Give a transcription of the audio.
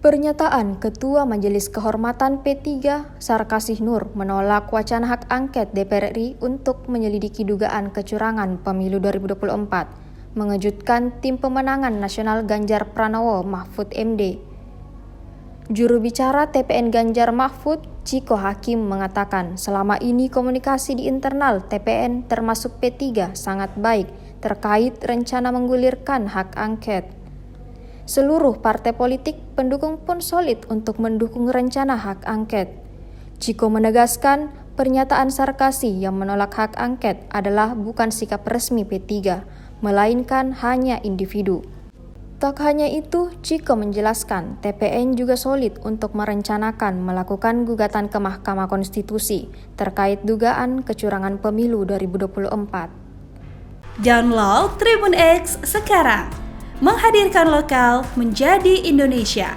Pernyataan Ketua Majelis Kehormatan P3, Sarkasih Nur, menolak wacana hak angket DPR RI untuk menyelidiki dugaan kecurangan pemilu 2024, mengejutkan tim pemenangan nasional Ganjar Pranowo Mahfud MD. Juru bicara TPN Ganjar Mahfud, Ciko Hakim, mengatakan selama ini komunikasi di internal TPN termasuk P3 sangat baik terkait rencana menggulirkan hak angket. Seluruh partai politik pendukung pun solid untuk mendukung rencana hak angket. Ciko menegaskan pernyataan Sarkasih yang menolak hak angket adalah bukan sikap resmi P3, melainkan hanya individu. Tak hanya itu, Ciko menjelaskan TPN juga solid untuk merencanakan melakukan gugatan ke Mahkamah Konstitusi terkait dugaan kecurangan pemilu 2024. Download Tribun X sekarang, menghadirkan lokal menjadi Indonesia.